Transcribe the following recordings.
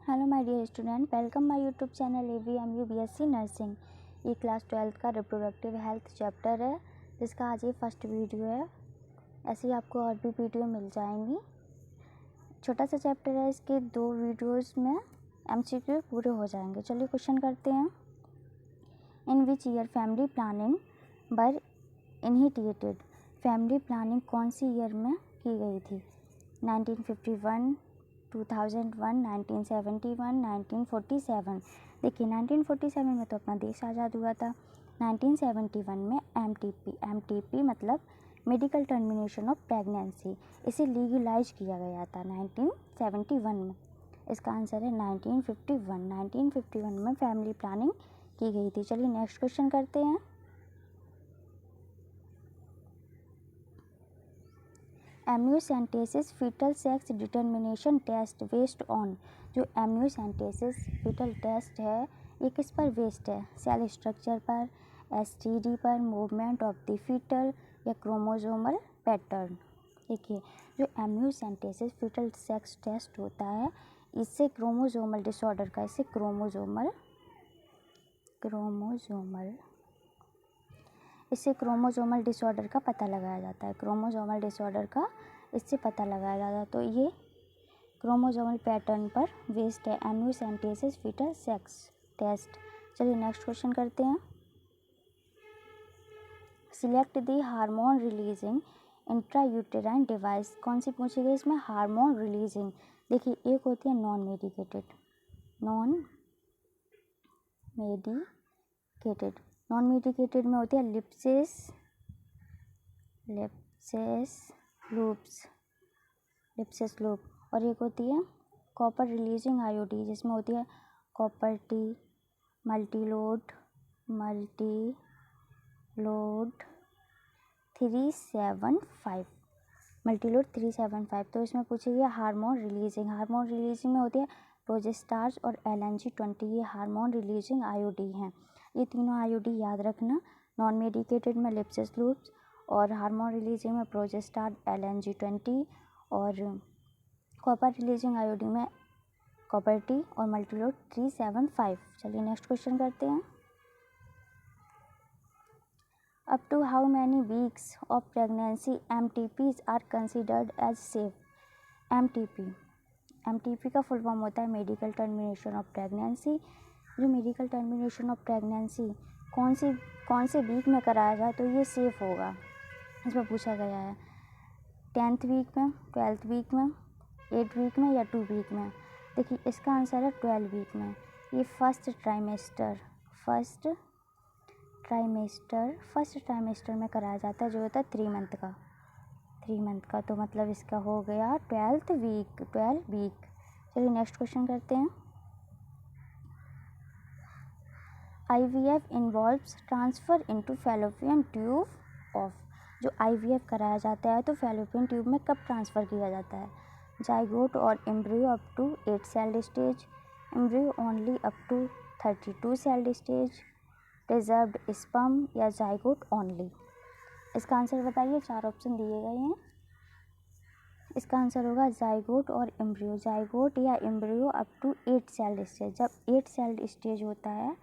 Hello my dear student, welcome my YouTube channel AVMU BSc nursing. ये class 12 का reproductive health chapter है, जिसका आज ये फर्स्ट वीडियो है। ऐसे ही आपको और भी वीडियो मिल जाएंगी। छोटा सा चैप्टर है, इसके 2 वीडियोस में MCQ पूरे हो जाएंगे। चलिए क्वेश्चन करते हैं। In which year family planning were initiated? Family planning कौन सी ईयर में की गई थी? 1951, 2001, 1971, 1947। देखिए 1947 में तो अपना देश आज़ाद हुआ था। 1971 में MTP मतलब मेडिकल टर्मिनेशन ऑफ प्रेगनेंसी, इसे लीगलाइज किया गया था 1971 में। इसका आंसर है 1951। 1951 में फैमिली प्लानिंग की गई थी। चलिए नेक्स्ट क्वेश्चन करते हैं। Amniocentesis fetal sex determination test based on. जो एम्नियोसेंटेसिस फीटल टेस्ट है ये किस पर बेस्ड है? सेल स्ट्रक्चर पर, STD पर, मूवमेंट ऑफ द फीटल या क्रोमोसोमल पैटर्न। देखिए जो एम्नियोसेंटेसिस फीटल सेक्स टेस्ट होता है इससे क्रोमोसोमल डिसऑर्डर का क्रोमोसोमल डिसऑर्डर का पता लगाया जाता है। क्रोमोसोमल डिसऑर्डर का इससे पता लगाया जाता है। तो ये क्रोमोसोमल पैटर्न पर बेस्ड है एम्नियोसेंटेसिस फीटल सेक्स टेस्ट। चलिए नेक्स्ट क्वेश्चन करते हैं। Select the hormone releasing intrauterine device. कौन सी पूछी गई इसमें? Hormone releasing. देखिए एक होती है नॉन मेडिकेटेड में होती है लिप्सेस लूप, और एक होती है कॉपर रिलीजिंग IOD, जिसमें होती है कॉपर टी मल्टीलोड 375। तो इसमें पूछी गई हार्मोन रिलीजिंग में होती है प्रोजेस्टार्स और LNG-20। ये हार्मोन रिलीजिंग IOD हैं। ये तीनों IOD याद रखना। नॉन मेडिकेटेड में लिप्सेस लूप्स, और हार्मोन रिलीजिंग में प्रोजेस्टार LNG-20, और कॉपर रिलीजिंग IOD में कॉपर टी और मल्टीलोड 375। चलिए नेक्स्ट क्वेश्चन करते हैं। Up to how many weeks of pregnancy MTPs are considered as safe? MTP का फुल फॉर्म होता है मेडिकल टर्मिनेशन ऑफ प्रेगनेंसी। जो मेडिकल टर्मिनेशन ऑफ प्रेगनेंसी कौन से वीक में कराया जाए तो ये सेफ़ होगा, इसमें पूछा गया है। 10th वीक में, 12th वीक में, 8th वीक में या 2 वीक में? देखिए इसका आंसर है 12 वीक में। ये फर्स्ट ट्राइमेस्टर में कराया जाता है, जो होता है 3 मंथ का। तो मतलब इसका हो गया 12 वीक। चलिए नेक्स्ट क्वेश्चन करते हैं। IVF involves transfer into fallopian tube of. जो IVF कराया जाता है तो फैलोपियन ट्यूब में कब ट्रांसफ़र किया जाता है? जाइगोट और embryo up to 8 celled stage, embryo only up to 32 celled stage, reserved sperm या जाइगोट ओनली? इसका आंसर बताइए। 4 ऑप्शन दिए गए हैं। इसका आंसर होगा जाइगोट और एम्ब्रियो। जाइगोट या embryo up to 8 celled stage. जब 8 सेल्ड स्टेज होता है,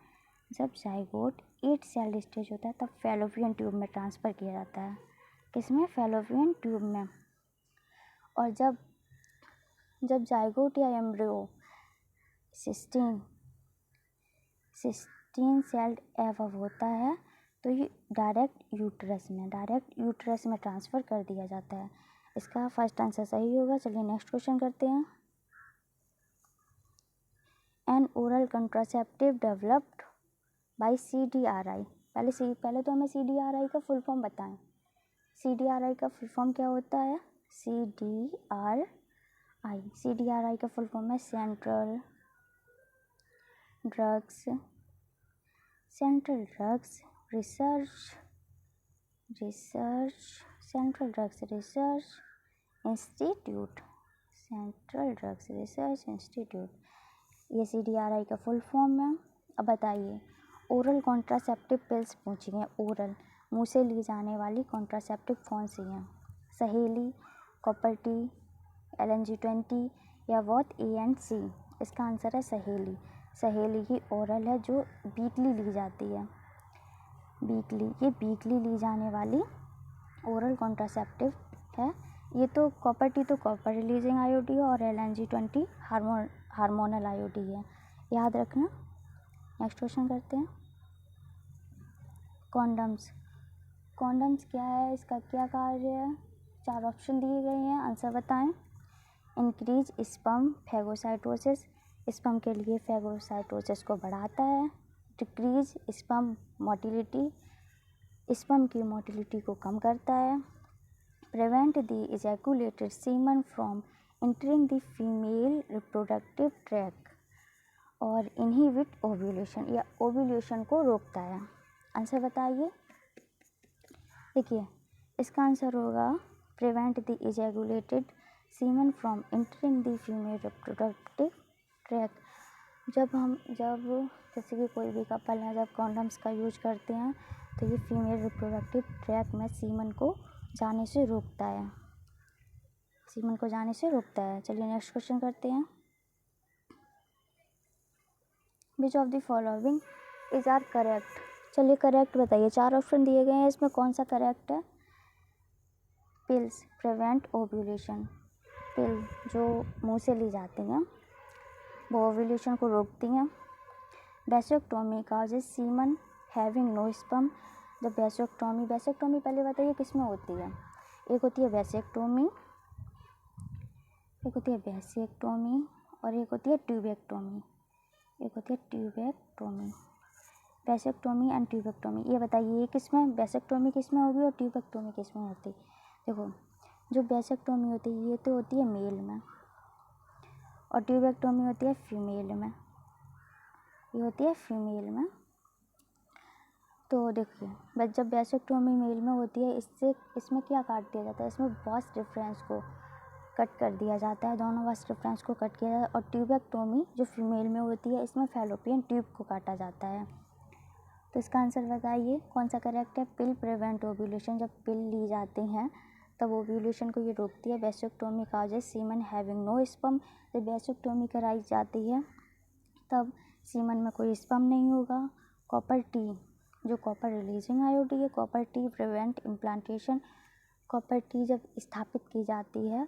जब जाइगोट 8 सेल्ड स्टेज होता है तब फैलोपियन ट्यूब में ट्रांसफ़र किया जाता है। किसमें? फैलोपियन ट्यूब में। और जब जाइगोट या एम्ब्रियो 16 सेल्ड एबव होता है तो ये डायरेक्ट यूट्रस में ट्रांसफ़र कर दिया जाता है। इसका फर्स्ट आंसर सही होगा। चलिए नेक्स्ट क्वेश्चन करते हैं। N oral contraceptive developed by CDRI। पहले तो हमें CDRI का फुल फॉर्म बताएं। CDRI का फुल फॉर्म क्या होता है? CDRI का फुल फॉर्म है सेंट्रल ड्रग्स रिसर्च इंस्टीट्यूट। ये CDRI का फुल फॉर्म है। अब बताइए ओरल कॉन्ट्रासेप्टिव पिल्स पूछी हैं। ओरल मुंह से ली जाने वाली कॉन्ट्रासेप्टिव कौन सी हैं? सहेली, कॉपर टी, LNG-20 या बोथ A and C? इसका आंसर है सहेली। सहेली ही ओरल है जो वीकली ली जाती है। वीकली, ये वीकली ली जाने वाली ओरल कॉन्ट्रासेप्टिव है। ये तो कॉपर टी तो कॉपर रिलीजिंग आईओडी है और LNG-20 हार्मोनल आईओडी है, याद रखना। नेक्स्ट क्वेश्चन करते हैं। कॉन्डम्स। कॉन्डम्स क्या है, इसका क्या कार्य है? 4 ऑप्शन दिए गए हैं, आंसर बताएं। इंक्रीज स्पर्म फैगोसाइटोसिस, स्पर्म के लिए फैगोसाइटोसिस को बढ़ाता है। डिक्रीज स्पर्म मोटिलिटी, स्पर्म की मोटिलिटी को कम करता है। Prevent the ejaculated semen from entering the female reproductive tract और इनहिबिट ओव्यूलेशन, या ओव्यूलेशन को रोकता है। आंसर बताइए। देखिए, इसका आंसर होगा prevent the ejaculated semen from entering the female reproductive tract. जब जैसे कि कोई भी कपल है, जब कॉन्डम्स का यूज करते हैं तो ये फीमेल रिप्रोडक्टिव ट्रैक में सीमन को जाने से रोकता है। सीमन को जाने से रोकता है। चलिए नेक्स्ट क्वेश्चन करते हैं। Which of the following is are correct. चलिए करेक्ट बताइए। 4 ऑप्शन दिए गए हैं, इसमें कौन सा करेक्ट है? पिल्स प्रिवेंट ओव्यूलेशन, पिल जो मुंह से ली जाती हैं वो ओव्यूलेशन को रोकती हैं। Vasectomy causes semen having no sperm. जब वैसेक्टोमी पहले बताइए किस में होती है? एक होती है वैसेक्टोमी, एक होती है वैसेक्टोमी और एक होती है ट्यूबेक्टोमी। एक होती है ट्यूबेक्टोमी। वैसेक्टोमी एंड ट्यूबेक्टोमी, ये बताइए किस में, वैसेक्टोमी किस में होगी और ट्यूबेक्टोमी किस में होती? देखो, जो वैसेक्टोमी होती है ये तो होती है मेल में और ट्यूबेक्टोमी होती है फीमेल में। ये होती है फीमेल में। तो देखिए, बस जब वैसेक्टोमी मेल में होती है, इसमें क्या काट दिया जाता है? इसमें वॉस डिफरेंस को कट कर दिया जाता है, दोनों वॉस डिफरेंस को कट किया जाता है। और ट्यूबेक्टोमी जो फीमेल में होती है, इसमें फैलोपियन ट्यूब को काटा जाता है। तो इसका आंसर बताइए कौन सा करेक्ट है? पिल प्रिवेंट ओव्यूलेशन, जब पिल ली जाती हैं तब ओव्यूलेशन को ये रोकती है। Vasectomy causes semen having no sperm, जब वैसेक्टोमी कराई जाती है तब सीमन में कोई स्पर्म नहीं होगा। कॉपर टी, जो कॉपर रिलीजिंग आईओडी है, copper T prevent implantation. Copper T जब स्थापित की जाती है,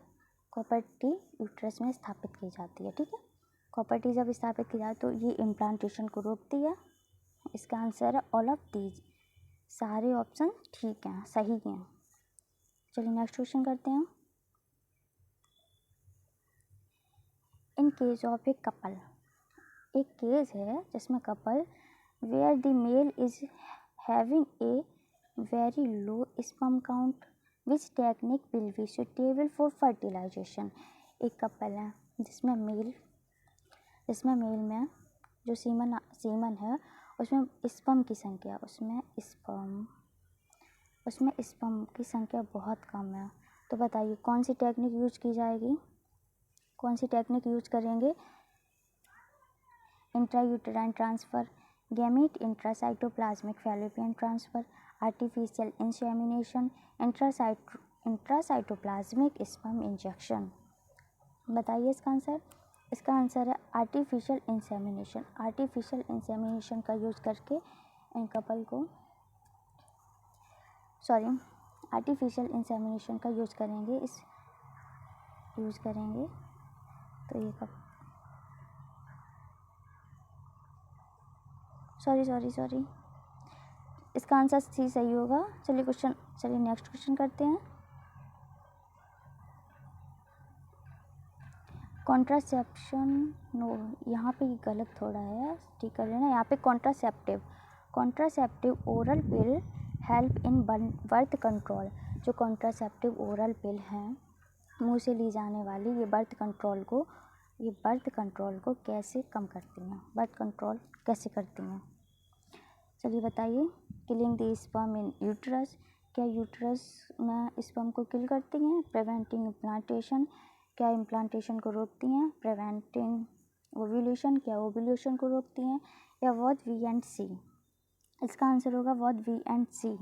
कॉपर टी यूट्रस में स्थापित की जाती है, ठीक है। कॉपर टी जब स्थापित की जाती है तो ये इम्प्लांटेशन को रोकती है। इसका आंसर है ऑल ऑफ दीज। सारे ऑप्शन ठीक हैं, सही हैं। चलिए नेक्स्ट क्वेश्चन करते हैं। In case of a couple, एक केस है जिसमें couple where the male is having a very low sperm count, which technique will be suitable for fertilisation. एक कपल है जिसमें मेल में जो सीमन है उसमें स्पर्म की संख्या की संख्या बहुत कम है। तो बताइए कौन सी टेक्निक यूज की जाएगी? कौन सी टेक्निक यूज करेंगे? Intrauterine transfer, gamete intracytoplasmic fallopian transfer, artificial insemination, intracytoplasmic sperm injection. बताइए इसका आंसर। इसका आंसर है आर्टिफिशियल इंसेमिनेशन। आर्टिफिशियल इंसेमिनेशन का यूज करके इन कपल को आर्टिफिशियल इंसेमिनेशन का यूज करेंगे तो ये सॉरी इसका आंसर सी सही होगा। चलिए नेक्स्ट क्वेश्चन करते हैं। कॉन्ट्रासेप्शन, नो यहाँ पे गलत थोड़ा है, ठीक कर लेना। यहाँ पे contraceptive oral pill help in birth control. जो कॉन्ट्रासेप्टिव ओरल पिल हैं मुंह से ली जाने वाली, ये बर्थ कंट्रोल को कैसे कम करती हैं, बर्थ कंट्रोल कैसे करती हैं? चलिए बताइए। Killing the sperm in uterus, क्या यूट्रस में स्पर्म को किल करती हैं? प्रिवेंटिंग इम्प्लांटेशन, क्या इम्प्लांटेशन को रोकती हैं? प्रिवेंटिंग ओव्यूलेशन, क्या ओव्यूलेशन को रोकती हैं? या बोथ बी एंड सी? इसका आंसर होगा both B and C.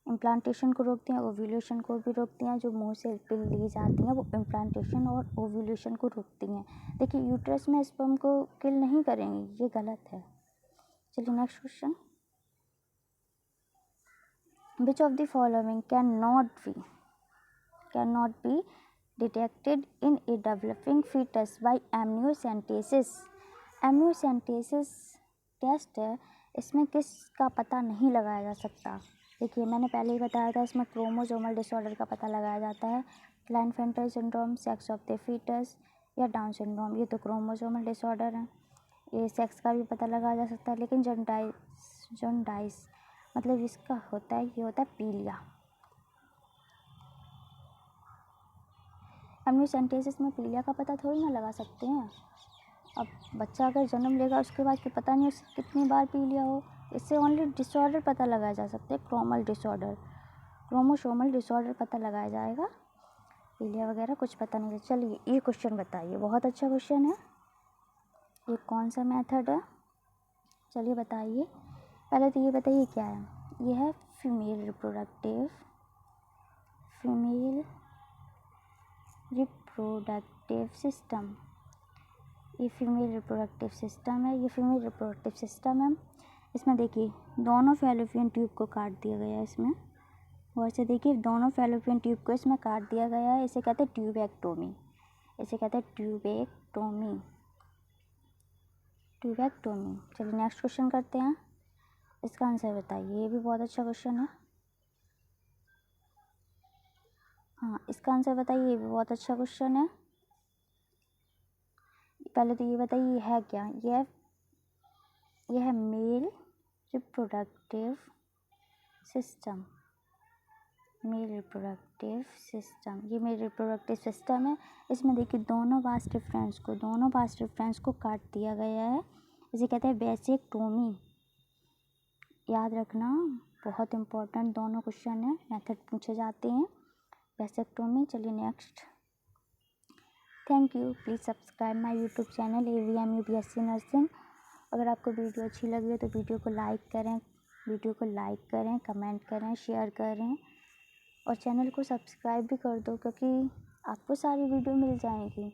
Implantation को रोकती हैं, ओव्यूलेशन को भी रोकती हैं। जो मुंह से पिल ली जाती हैं वो इम्प्लांटेशन और ओव्यूलेशन को रोकती हैं। देखिए यूट्रस में स्पर्म को किल नहीं करेंगी, ये गलत है। चलिए next question, which of the following can not be detected in a developing fetus by amniocentesis. Amniocentesis test है, इसमें किसका पता नहीं लगाया जा सकता। देखिए मैंने पहले ही बताया था, इसमें क्रोमोसोमल डिसऑर्डर का पता लगाया जाता है। Klinefelter syndrome, sex of the fetus या डाउन सिंड्रोम, ये तो क्रोमोसोमल डिसऑर्डर है। ये सेक्स का भी पता लगाया जा सकता है, लेकिन जॉन्डाइस मतलब इसका होता है, ये होता है पीलिया। एमनियोसेंटेसिस में पीलिया का पता थोड़ी ना लगा सकते हैं। अब बच्चा अगर जन्म लेगा उसके बाद कि पता नहीं उससे कितनी बार पीलिया हो, इससे ओनली डिसऑर्डर पता लगाया जा सकते हैं, क्रोमोसोमल डिसऑर्डर पता लगाया जाएगा, पीलिया वगैरह कुछ पता नहीं। चलिए ये क्वेश्चन बताइए, बहुत अच्छा क्वेश्चन है। ये कौन सा मेथड है, चलिए बताइए। पहले तो ये बताइए क्या है। ये है फीमेल रिप्रोडक्टिव सिस्टम। ये फीमेल रिप्रोडक्टिव सिस्टम है। इसमें देखिए दोनों फैलोपियन ट्यूब को काट दिया गया है। इसमें और से देखिए दोनों फैलोपियन ट्यूब को इसमें काट दिया गया है। इसे कहते हैं ट्यूबेक्टोमी। चलिए नेक्स्ट क्वेश्चन करते हैं, इसका आंसर बताइए। ये भी बहुत अच्छा क्वेश्चन है। हाँ इसका आंसर बताइए, ये भी बहुत अच्छा क्वेश्चन है। पहले तो ये बताइए ये है क्या। ये है मेल रिप्रोडक्टिव सिस्टम। ये मेल रिप्रोडक्टिव सिस्टम है। इसमें देखिए दोनों वास डिफरेंस को काट दिया गया है। इसे कहते हैं वेसेक्टोमी। याद रखना, बहुत इंपॉर्टेंट दोनों क्वेश्चन है, मेथड पूछे जाते हैं, वेसेक्टोमी। चलिए next, thank you. Please subscribe my YouTube channel AVMU BSc nursing. अगर आपको वीडियो अच्छी लगी है तो वीडियो को लाइक करें, कमेंट करें, शेयर करें और चैनल को सब्सक्राइब भी कर दो, क्योंकि आपको सारी वीडियो मिल जाएंगी।